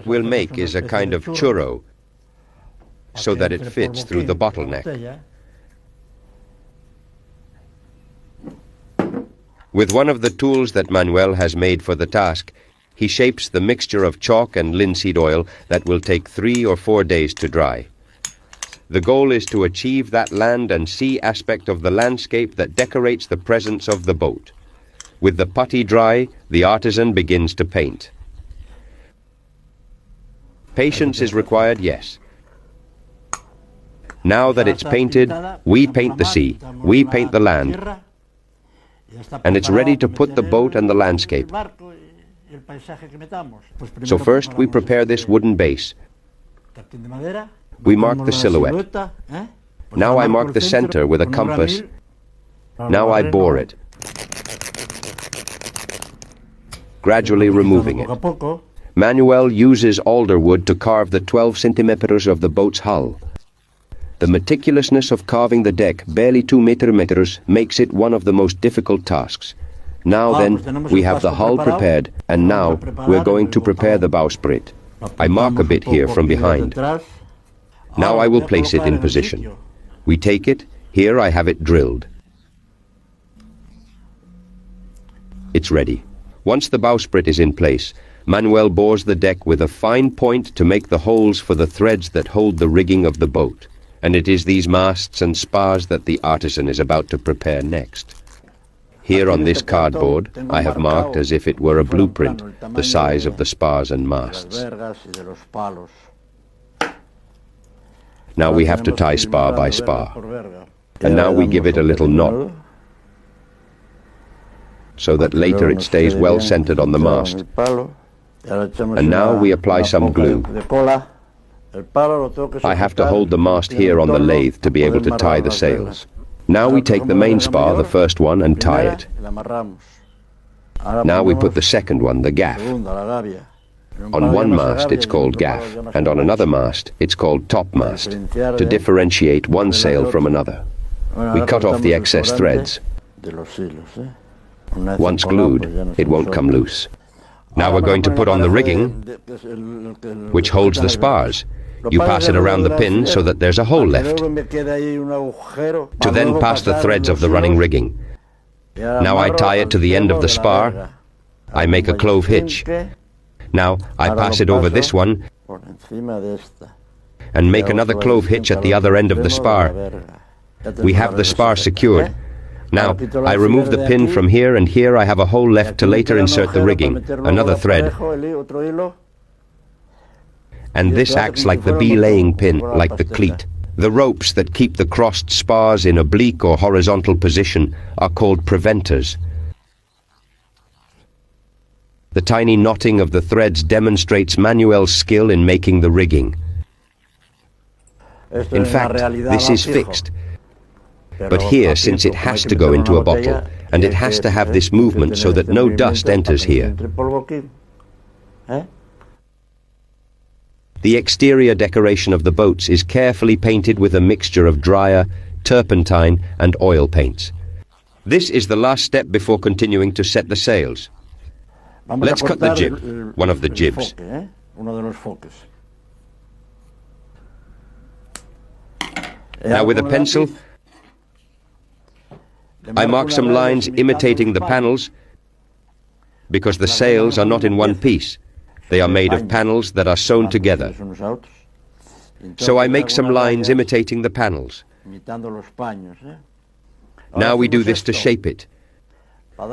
we'll make is a kind of churro, so that it fits through the bottleneck. With one of the tools that Manuel has made for the task, he shapes the mixture of chalk and linseed oil that will take 3 or 4 days to dry. The goal is to achieve that land and sea aspect of the landscape that decorates the presence of the boat. With the putty dry, the artisan begins to paint. Patience is required, yes. Now that it's painted, we paint the sea, we paint the land, and it's ready to put the boat and the landscape. So first we prepare this wooden base. We mark the silhouette. Now I mark the center with a compass. Now I bore it, gradually removing it. Manuel uses alder wood to carve the 12 centimeters of the boat's hull. The meticulousness of carving the deck, barely 2 meters, makes it one of the most difficult tasks. Now then, we have the hull prepared, and now we're going to prepare the bowsprit. I mark a bit here from behind. Now I will place it in position. We take it, here I have it drilled. It's ready. Once the bowsprit is in place, Manuel bores the deck with a fine point to make the holes for the threads that hold the rigging of the boat. And it is these masts and spars that the artisan is about to prepare next. Here on this cardboard, I have marked as if it were a blueprint, the size of the spars and masts. Now we have to tie spar by spar. And now we give it a little knot, so that later it stays well centered on the mast. And now we apply some glue. I have to hold the mast here on the lathe to be able to tie the sails. Now we take the main spar, the first one, and tie it. Now we put the second one, the gaff. On one mast it's called gaff, and on another mast it's called topmast, to differentiate one sail from another. We cut off the excess threads. Once glued, it won't come loose. Now we're going to put on the rigging, which holds the spars. You pass it around the pin so that there's a hole left, to then pass the threads of the running rigging. Now I tie it to the end of the spar. I make a clove hitch. Now I pass it over this one and make another clove hitch at the other end of the spar. We have the spar secured. Now I remove the pin from here, and here I have a hole left to later insert the rigging, another thread. And this acts like the belaying pin, like the cleat. The ropes that keep the crossed spars in oblique or horizontal position are called preventers. The tiny knotting of the threads demonstrates Manuel's skill in making the rigging. In fact, this is fixed. But here, since it has to go into a bottle, and it has to have this movement so that no dust enters here. The exterior decoration of the boats is carefully painted with a mixture of dryer, turpentine, and oil paints. This is the last step before continuing to set the sails. Let's cut the jib, one of the jibs. Now with a pencil, I mark some lines imitating the panels, because the sails are not in one piece. They are made of panels that are sewn together. So I make some lines imitating the panels. Now we do this to shape it.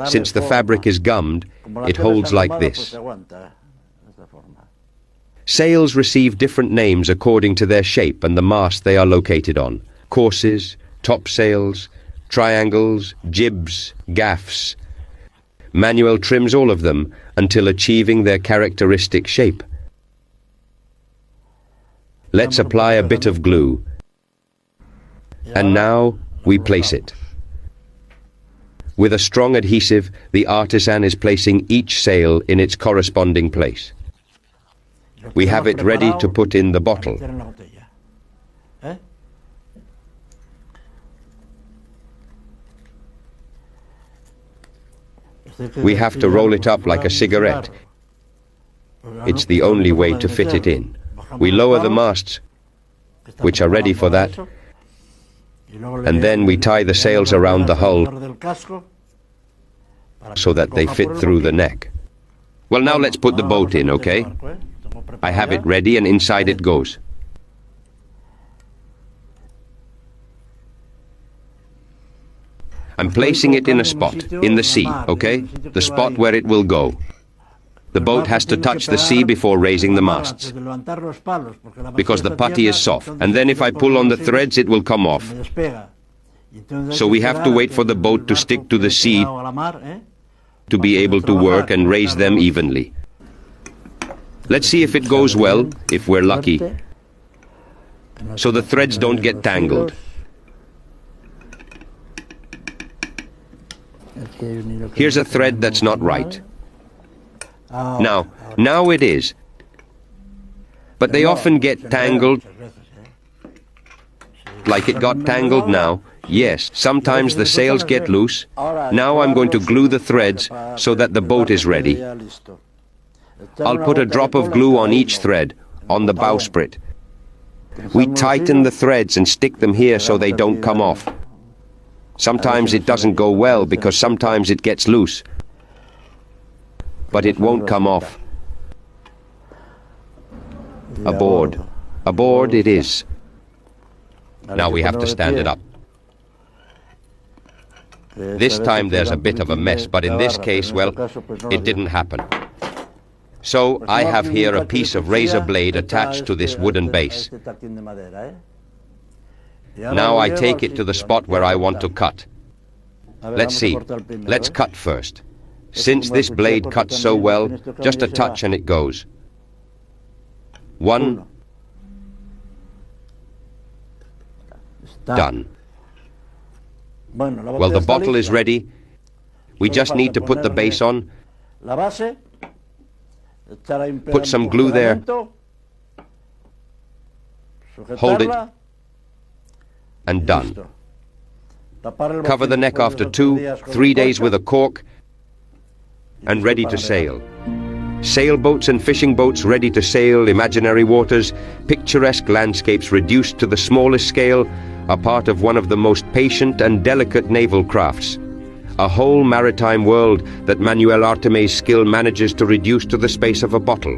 Since the fabric is gummed, it holds like this. Sails receive different names according to their shape and the mast they are located on. Courses, topsails, triangles, jibs, gaffs. Manuel trims all of them until achieving their characteristic shape. Let's apply a bit of glue. And now we place it. With a strong adhesive, the artisan is placing each sail in its corresponding place. We have it ready to put in the bottle. We have to roll it up like a cigarette. It's the only way to fit it in. We lower the masts, which are ready for that, and then we tie the sails around the hull so that they fit through the neck. Well, now let's put the boat in, okay? I have it ready and inside it goes. I'm placing it in a spot, in the sea, okay? The spot where it will go. The boat has to touch the sea before raising the masts, because the putty is soft, and then if I pull on the threads it will come off. So we have to wait for the boat to stick to the sea to be able to work and raise them evenly. Let's see if it goes well, if we're lucky, so the threads don't get tangled. Here's a thread that's not right. Now it is. But they often get tangled, like it got tangled now. Yes, sometimes the sails get loose. Now I'm going to glue the threads so that the boat is ready. I'll put a drop of glue on each thread, on the bowsprit. We tighten the threads and stick them here so they don't come off. Sometimes it doesn't go well because sometimes it gets loose. But it won't come off. Aboard. Aboard it is. Now we have to stand it up. This time there's a bit of a mess, but in this case, well, it didn't happen. So I have here a piece of razor blade attached to this wooden base. Now I take it to the spot where I want to cut. Let's see. Let's cut first. Since this blade cuts so well, just a touch and it goes. 1. Done. Well, the bottle is ready. We just need to put the base on. Put some glue there. Hold it. And done. Cover the neck after 2-3 days with a cork and ready to sail. Sailboats and fishing boats ready to sail imaginary waters, picturesque landscapes reduced to the smallest scale, are part of one of the most patient and delicate naval crafts. A whole maritime world that Manuel Artemey's skill manages to reduce to the space of a bottle.